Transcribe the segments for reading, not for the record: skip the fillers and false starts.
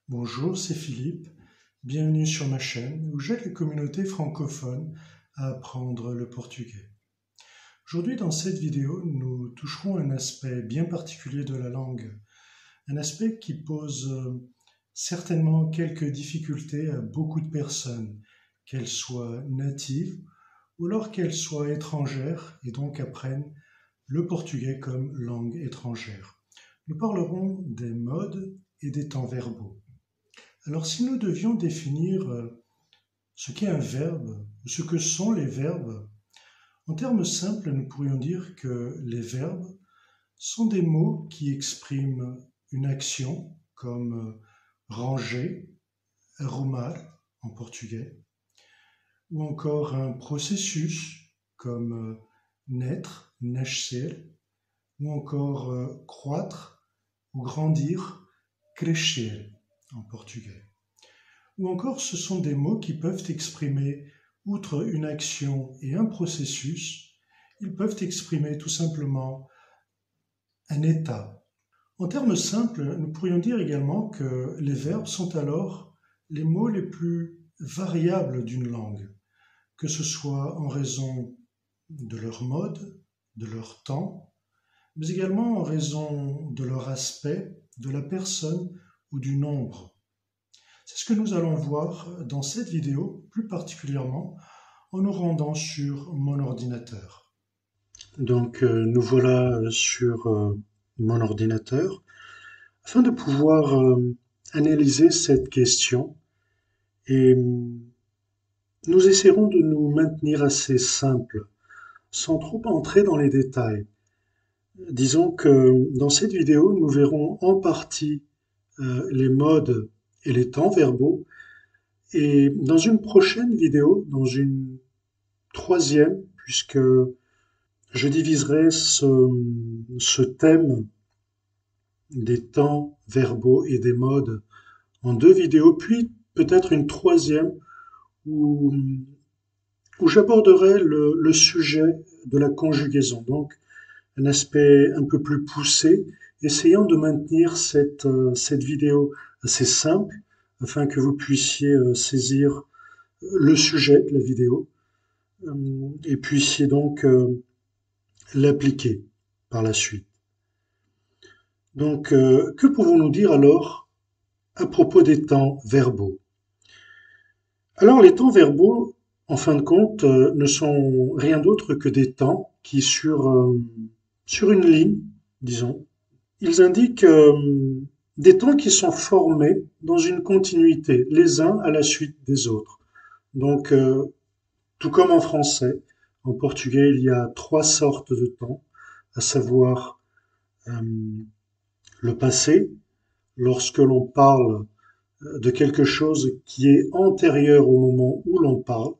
Bonjour, c'est Philippe. Bienvenue sur ma chaîne où j'aide les communautés francophones à apprendre le portugais. Aujourd'hui, dans cette vidéo, nous toucherons un aspect bien particulier de la langue, un aspect qui pose certainement quelques difficultés à beaucoup de personnes, qu'elles soient natives ou alors qu'elles soient étrangères et donc apprennent le portugais comme langue étrangère. Nous parlerons des modes et des temps verbaux. Alors, si nous devions définir ce qu'est un verbe, ou ce que sont les verbes, en termes simples, nous pourrions dire que les verbes sont des mots qui expriment une action, comme ranger, arrumar en portugais, ou encore un processus, comme naître, nascer, ou encore croître ou grandir, crescer en portugais. Ou encore, ce sont des mots qui peuvent exprimer, outre une action et un processus, ils peuvent exprimer tout simplement un état. En termes simples, nous pourrions dire également que les verbes sont alors les mots les plus variables d'une langue, que ce soit en raison de leur mode, de leur temps, mais également en raison de leur aspect, de la personne ou du nombre. C'est ce que nous allons voir dans cette vidéo, plus particulièrement en nous rendant sur mon ordinateur. Donc nous voilà sur mon ordinateur afin de pouvoir analyser cette question et nous essaierons de nous maintenir assez simple, sans trop entrer dans les détails. Disons que dans cette vidéo, nous verrons en partie les modes et les temps verbaux. Et dans une prochaine vidéo, dans une troisième, puisque je diviserai ce thème des temps verbaux et des modes en deux vidéos, puis peut-être une troisième où, où j'aborderai le sujet de la conjugaison. Donc, un aspect un peu plus poussé, essayant de maintenir cette vidéo assez simple afin que vous puissiez saisir le sujet de la vidéo et puissiez donc l'appliquer par la suite. Donc, que pouvons-nous dire alors à propos des temps verbaux? Alors, les temps verbaux, en fin de compte, ne sont rien d'autre que des temps qui, sur une ligne, disons, ils indiquent des temps qui sont formés dans une continuité, les uns à la suite des autres. Donc, tout comme en français, en portugais, il y a trois sortes de temps, à savoir le passé, lorsque l'on parle de quelque chose qui est antérieur au moment où l'on parle,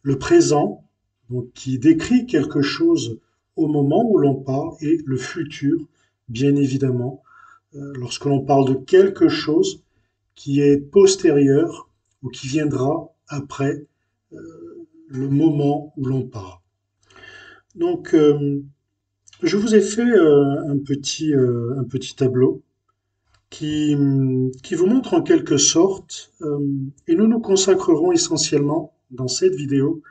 le présent, donc qui décrit quelque chose au moment où l'on parle, et le futur, bien évidemment, lorsque l'on parle de quelque chose qui est postérieur ou qui viendra après le moment où l'on parle. Donc, je vous ai fait un petit tableau qui vous montre en quelque sorte, et nous nous consacrerons essentiellement dans cette vidéo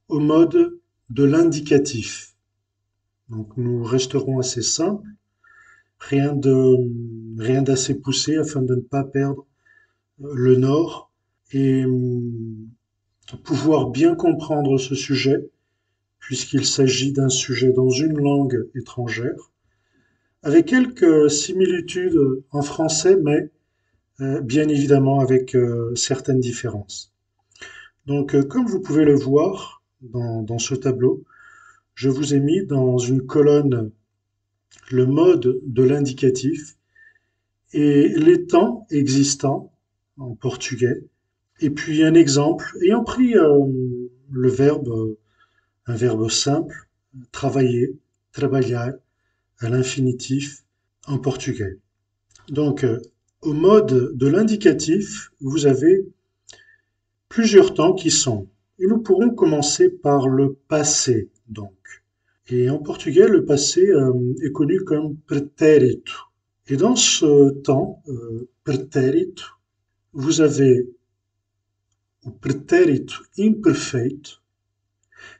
au mode de l'indicatif. Donc nous resterons assez simples, rien d'assez poussé afin de ne pas perdre le nord et pouvoir bien comprendre ce sujet puisqu'il s'agit d'un sujet dans une langue étrangère, avec quelques similitudes en français, mais bien évidemment avec certaines différences. Donc, comme vous pouvez le voir dans ce tableau, je vous ai mis dans une colonne le mode de l'indicatif et les temps existants en portugais, et puis un exemple ayant pris le verbe, un verbe simple, travailler, trabalhar, à l'infinitif en portugais. Donc, au mode de l'indicatif, vous avez plusieurs temps qui sont. Et nous pourrons commencer par le passé, donc. Et en portugais, le passé est connu comme pretérito. Et dans ce temps, pretérito, vous avez o pretérito imperfeito,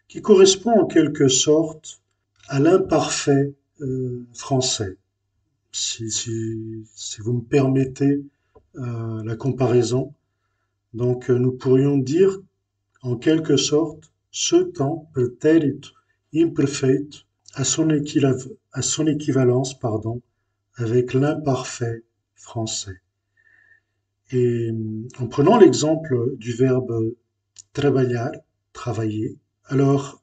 qui correspond en quelque sorte à l'imparfait français. Si vous me permettez la comparaison, donc nous pourrions dire en quelque sorte ce temps, pretérito imperfeito, à son équivalence, pardon, avec l'imparfait français. Et en prenant l'exemple du verbe trabalhar, travailler, alors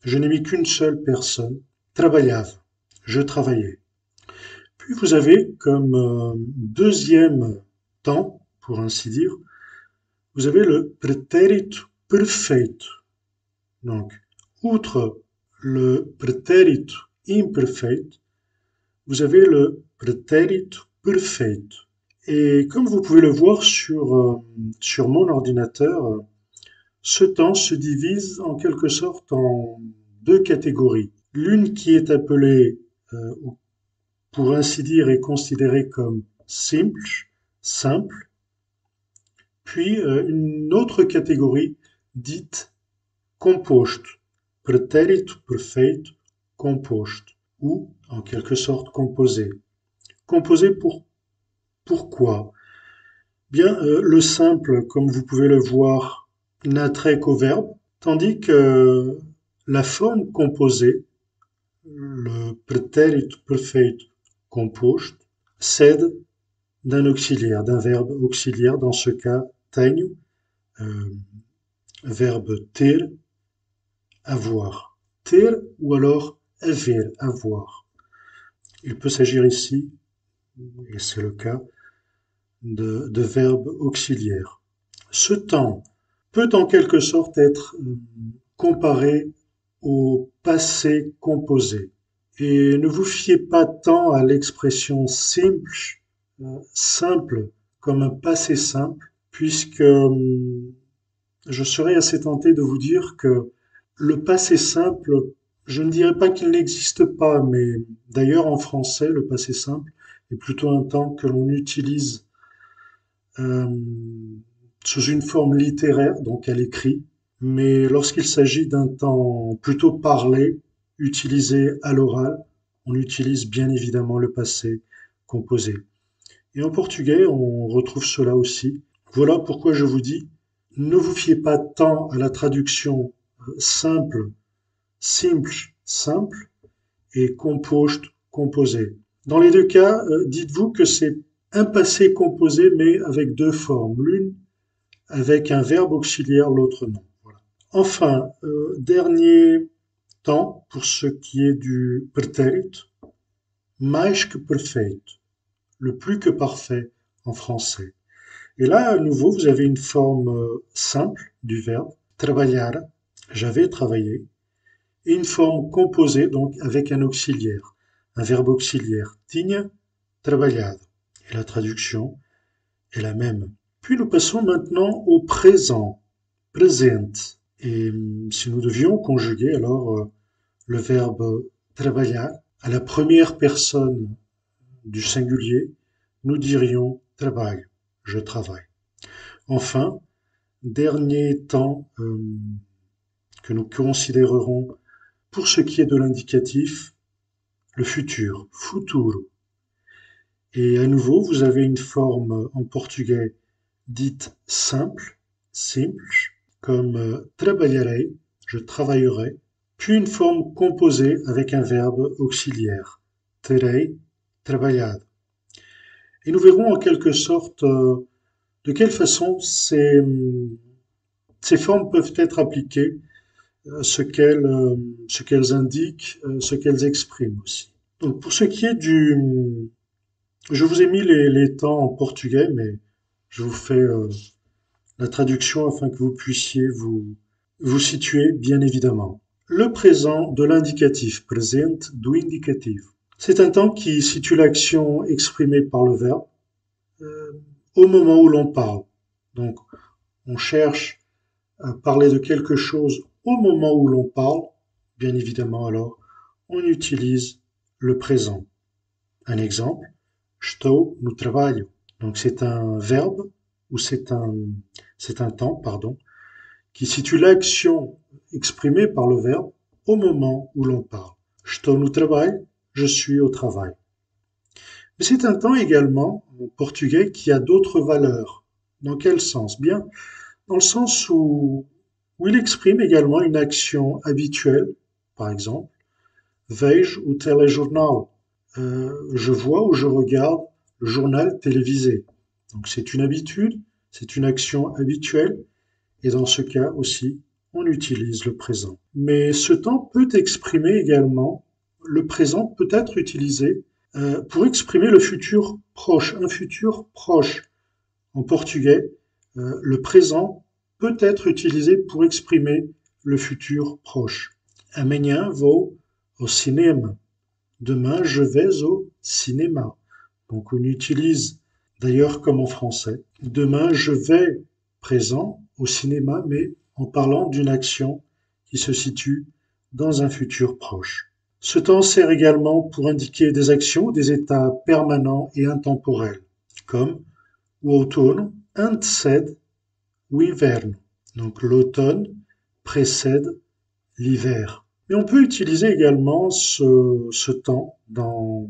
je n'ai mis qu'une seule personne, trabalhava, je travaillais. Puis vous avez comme deuxième temps, pour ainsi dire, vous avez le pretérito perfeito. Donc, outre le pretérito imperfeito, vous avez le pretérito perfeito. Et comme vous pouvez le voir sur mon ordinateur, ce temps se divise en quelque sorte en deux catégories. L'une qui est appelée, pour ainsi dire, est considérée comme simple, puis une autre catégorie dite composto, pretérito perfeito composto, ou en quelque sorte composé. Composé pourquoi? Bien, le simple, comme vous pouvez le voir, n'a trait qu'au verbe, tandis que la forme composée, le pretérito perfeito composto, cède d'un auxiliaire, d'un verbe auxiliaire, dans ce cas, tenho, verbe ter, avoir. Ter ou alors haver, avoir. Il peut s'agir ici, et c'est le cas, de verbes auxiliaires. Ce temps peut en quelque sorte être comparé au passé composé. Et ne vous fiez pas tant à l'expression simple comme un passé simple, puisque je serais assez tenté de vous dire que le passé simple, je ne dirais pas qu'il n'existe pas, mais d'ailleurs en français, le passé simple est plutôt un temps que l'on utilise euh, sous une forme littéraire, donc à l'écrit, mais lorsqu'il s'agit d'un temps plutôt parlé, utilisé à l'oral, on utilise bien évidemment le passé composé. Et en portugais, on retrouve cela aussi. Voilà pourquoi je vous dis, ne vous fiez pas tant à la traduction simple, simple, et composto, composé. Dans les deux cas, dites-vous que c'est un passé composé, mais avec deux formes. L'une avec un verbe auxiliaire, l'autre non. Voilà. Enfin, dernier temps pour ce qui est du pretérito, mais que perfeito, le plus que parfait en français. Et là, à nouveau, vous avez une forme simple du verbe, trabalhar, j'avais travaillé, et une forme composée, donc avec un auxiliaire, un verbe auxiliaire, tinha trabalhado. Et la traduction est la même. Puis nous passons maintenant au présent, presente. Et si nous devions conjuguer alors le verbe trabalhar à la première personne du singulier, nous dirions trabalho, je travaille. Enfin, dernier temps que nous considérerons pour ce qui est de l'indicatif, le futur, futuro. Et à nouveau, vous avez une forme en portugais dite simple, comme trabalharei, je travaillerai, puis une forme composée avec un verbe auxiliaire, terei, trabalhado. Et nous verrons en quelque sorte de quelle façon ces formes peuvent être appliquées, ce qu'elles indiquent, ce qu'elles expriment aussi. Donc pour ce qui est je vous ai mis les temps en portugais, mais je vous fais la traduction afin que vous puissiez vous situer, bien évidemment. Le présent de l'indicatif, presente do indicativo. C'est un temps qui situe l'action exprimée par le verbe au moment où l'on parle. Donc, on cherche à parler de quelque chose au moment où l'on parle. Bien évidemment, alors, on utilise le présent Un exemple, estou no trabalho. Donc c'est un verbe ou c'est un temps, pardon, qui situe l'action exprimée par le verbe au moment où l'on parle. Estou no trabalho, je suis au travail. Mais c'est un temps également, en portugais, qui a d'autres valeurs. Dans quel sens? Bien, dans le sens où il exprime également une action habituelle, par exemple, vejo o telejornal, je vois ou je regarde le journal télévisé. Donc c'est une habitude, c'est une action habituelle, et dans ce cas aussi, on utilise le présent. Mais ce temps peut exprimer également, le présent peut être utilisé pour exprimer le futur proche, un futur proche. En portugais, le présent peut être utilisé pour exprimer le futur proche. Amanhã vou au cinéma. Demain, je vais au cinéma. Donc on utilise d'ailleurs comme en français. Demain, je vais présent au cinéma, mais en parlant d'une action qui se situe dans un futur proche. Ce temps sert également pour indiquer des actions, des états permanents et intemporels, comme o outono antecede o inverno. Donc l'automne précède l'hiver. Mais on peut utiliser également ce temps dans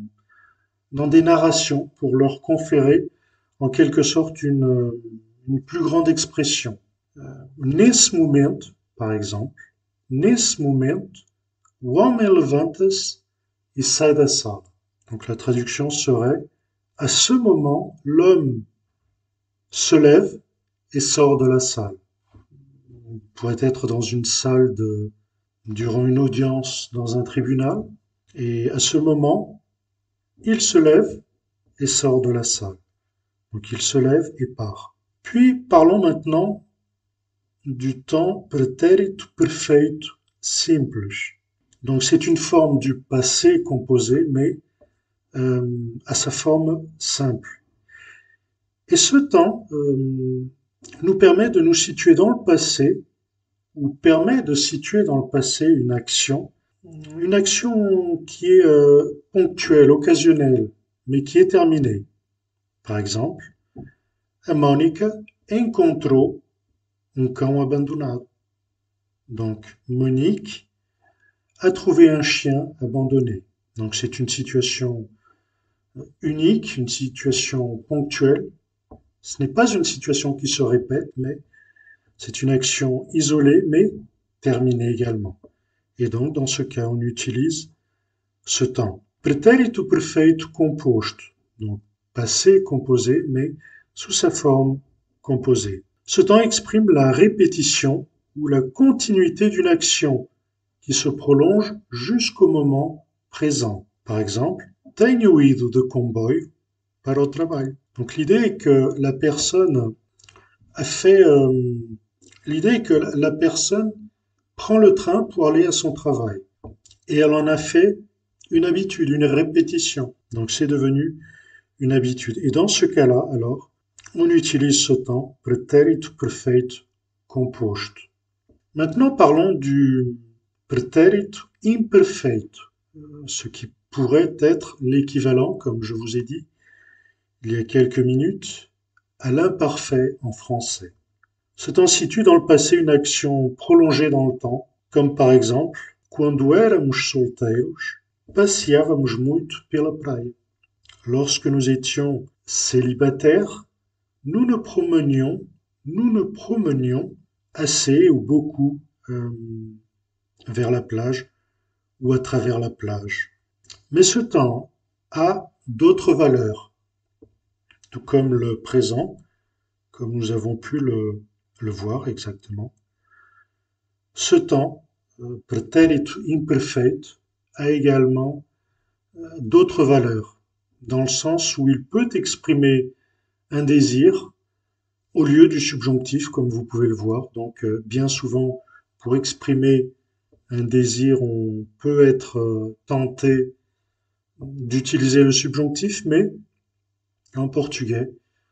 des narrations pour leur conférer en quelque sorte une plus grande expression. Nesse momento, par exemple, nesse momento, o homem levanta-se e sai da sala. Donc la traduction serait à ce moment, l'homme se lève et sort de la salle. On pourrait être dans une salle durant une audience dans un tribunal, et à ce moment, il se lève et sort de la salle. Donc il se lève et part. Puis parlons maintenant du temps pretérito perfeito simples. Donc c'est une forme du passé composé, mais à sa forme simple. Et ce temps nous permet de nous situer dans le passé, ou permet de situer dans le passé une action qui est ponctuelle, occasionnelle, mais qui est terminée. Par exemple, a Mônica encontrou cão abandonado. Donc, Monique a trouvé un chien abandonné. Donc, c'est une situation unique, une situation ponctuelle. Ce n'est pas une situation qui se répète, mais c'est une action isolée, mais terminée également. Et donc, dans ce cas, on utilise ce temps. Pretérito perfeito composto. Donc, passé composé, mais sous sa forme composée. Ce temps exprime la répétition ou la continuité d'une action qui se prolonge jusqu'au moment présent. Par exemple, tenho ido de comboio para o trabalho. Donc l'idée est que la personne a fait, l'idée est que la personne prend le train pour aller à son travail. Et elle en a fait une habitude, une répétition. Donc c'est devenu une habitude. Et dans ce cas-là, alors, on utilise ce temps, pretérito perfeito composto. Maintenant, parlons du pretérito imperfeito, ce qui pourrait être l'équivalent, comme je vous ai dit il y a quelques minutes, à l'imparfait en français. Ce temps situe dans le passé une action prolongée dans le temps, comme par exemple, quando éramos solteiros, passeávamos muito pela praia. Lorsque nous étions célibataires, nous nous promenions assez ou beaucoup vers la plage ou à travers la plage. Mais ce temps a d'autres valeurs, tout comme le présent, comme nous avons pu le voir exactement. Ce temps, pretérito imperfeito, a également d'autres valeurs, dans le sens où il peut exprimer un désir au lieu du subjonctif, comme vous pouvez le voir. Donc, bien souvent, pour exprimer un désir, on peut être tenté d'utiliser le subjonctif, mais en portugais,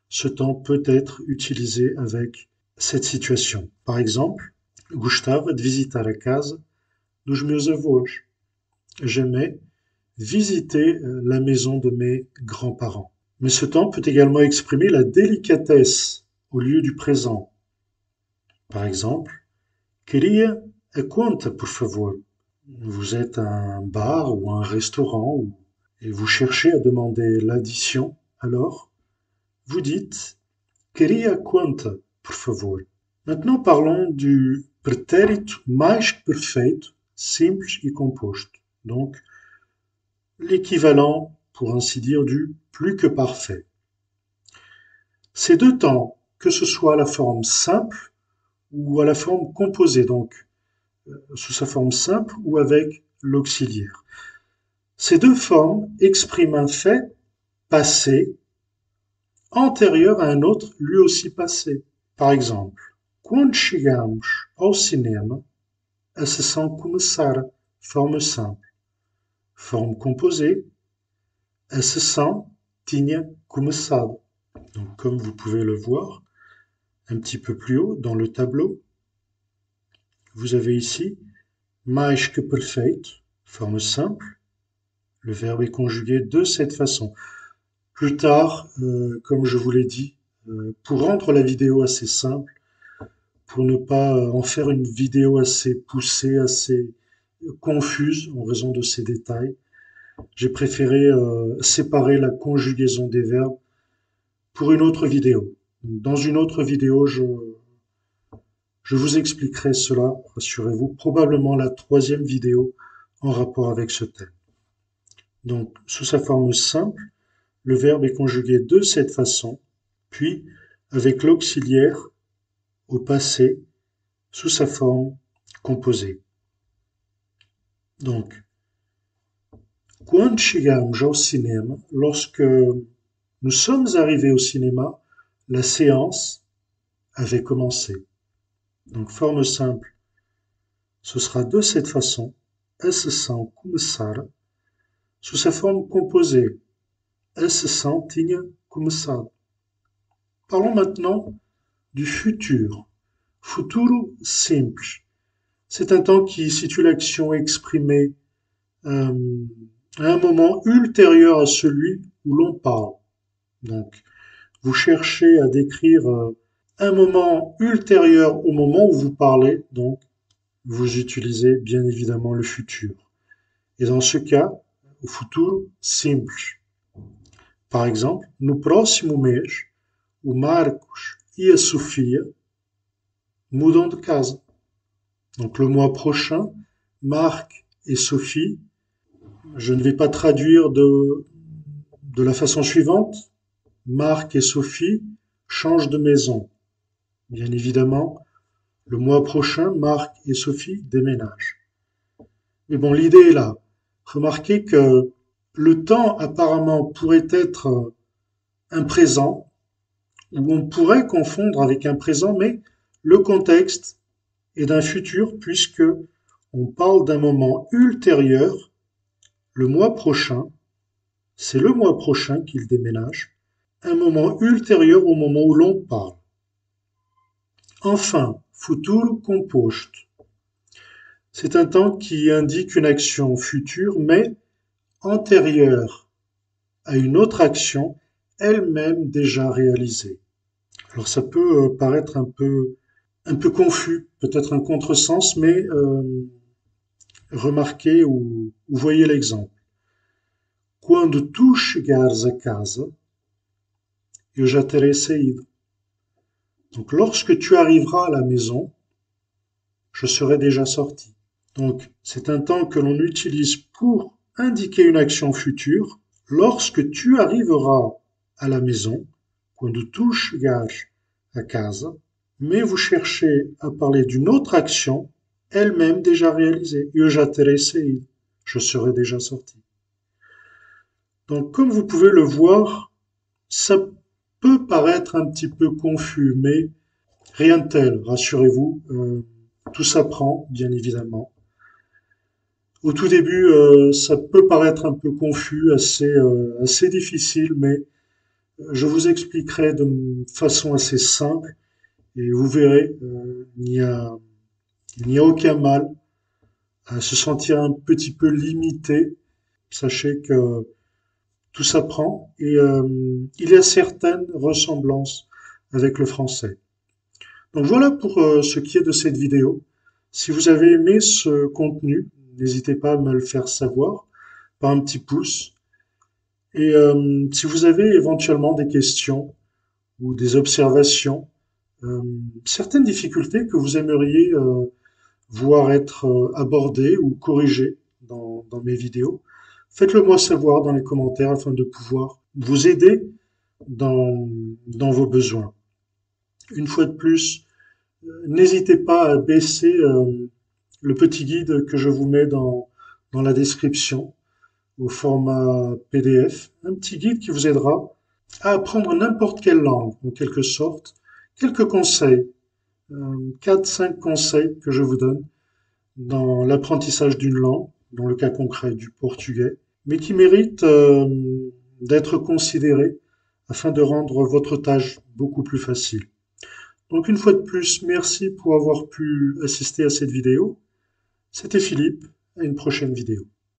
ce temps peut être utilisé avec cette situation. Par exemple, gostava de visitar a casa dos meus avós. J'aimais visiter la maison de mes grands-parents. Mais ce temps peut également exprimer la délicatesse au lieu du présent. Par exemple, queria a conta, por favor. Vous êtes à un bar ou un restaurant et vous cherchez à demander l'addition, alors vous dites queria a conta, por favor. Maintenant parlons du pretérito mais que perfeito, simples e composto. Donc, l'équivalent, pour ainsi dire, du plus que parfait. Ces deux temps, que ce soit à la forme simple ou à la forme composée, donc sous sa forme simple ou avec l'auxiliaire. Ces deux formes expriment un fait passé antérieur à un autre lui aussi passé. Par exemple, quando chegamos ao cinema, a sessão começara, forme simple. Forme composée, a sessão tinha começado. Donc, comme vous pouvez le voir un petit peu plus haut dans le tableau, vous avez ici mais que perfeito, forme simple. Le verbe est conjugué de cette façon. Plus tard, comme je vous l'ai dit, pour rendre la vidéo assez simple, pour ne pas en faire une vidéo assez poussée, assez confuse en raison de ces détails, j'ai préféré séparer la conjugaison des verbes pour une autre vidéo. Dans une autre vidéo, je vous expliquerai cela, rassurez-vous, probablement la troisième vidéo en rapport avec ce thème. Donc, sous sa forme simple, le verbe est conjugué de cette façon, puis avec l'auxiliaire au passé sous sa forme composée. Donc, quando chegamos ao cinema, lorsque nous sommes arrivés au cinéma, la séance avait commencé. Donc, forme simple, ce sera de cette façon, a sessão começara, sous sa forme composée, a sessão tinha começado. Parlons maintenant du futur. Futuro simples. C'est un temps qui situe l'action exprimée à un moment ultérieur à celui où l'on parle. Donc, vous cherchez à décrire un moment ultérieur au moment où vous parlez, donc vous utilisez bien évidemment le futur. Et dans ce cas, o futuro simples. Par exemple, no próximo mês, o Marcos e a Sofia mudam de casa. Donc le mois prochain, Marc et Sophie, je ne vais pas traduire de la façon suivante. Marc et Sophie changent de maison. Bien évidemment, le mois prochain, Marc et Sophie déménagent. Mais bon, l'idée est là. Remarquez que le temps apparemment pourrait être un présent, ou on pourrait confondre avec un présent, mais le contexte est d'un futur puisque on parle d'un moment ultérieur, le mois prochain, c'est le mois prochain qu'il déménage, un moment ultérieur au moment où l'on parle. Enfin, futuro composto. C'est un temps qui indique une action future, mais antérieure à une autre action, elle-même déjà réalisée. Alors ça peut paraître un peu confus, peut-être un contresens, mais remarquez ou voyez l'exemple. Quando tu chegares a casa, eu já terei saído. Donc lorsque tu arriveras à la maison, je serai déjà sorti. Donc c'est un temps que l'on utilise pour indiquer une action future. Lorsque tu arriveras à la maison, quando tu chegares a casa, mais vous cherchez à parler d'une autre action, elle-même déjà réalisée. Eu já terei saído. Je serai déjà sorti. Donc, comme vous pouvez le voir, ça peut paraître un petit peu confus, mais rien de tel, rassurez-vous. Tout s'apprend, bien évidemment. Au tout début, ça peut paraître un peu confus, assez difficile, mais je vous expliquerai de façon assez simple et vous verrez, il n'y a aucun mal à se sentir un petit peu limité Sachez que tout s'apprend et il y a certaines ressemblances avec le français. Donc voilà pour ce qui est de cette vidéo. Si vous avez aimé ce contenu, n'hésitez pas à me le faire savoir par un petit pouce. Et si vous avez éventuellement des questions ou des observations, euh, certaines difficultés que vous aimeriez voir être abordées ou corrigées dans mes vidéos, faites-le moi savoir dans les commentaires afin de pouvoir vous aider dans vos besoins. Une fois de plus, n'hésitez pas à baisser le petit guide que je vous mets dans la description au format PDF, un petit guide qui vous aidera à apprendre n'importe quelle langue, en quelque sorte, quelques conseils, 4-5 conseils que je vous donne dans l'apprentissage d'une langue, dans le cas concret du portugais, mais qui méritent d'être considérés afin de rendre votre tâche beaucoup plus facile. Donc une fois de plus, merci pour avoir pu assister à cette vidéo. C'était Philippe, à une prochaine vidéo.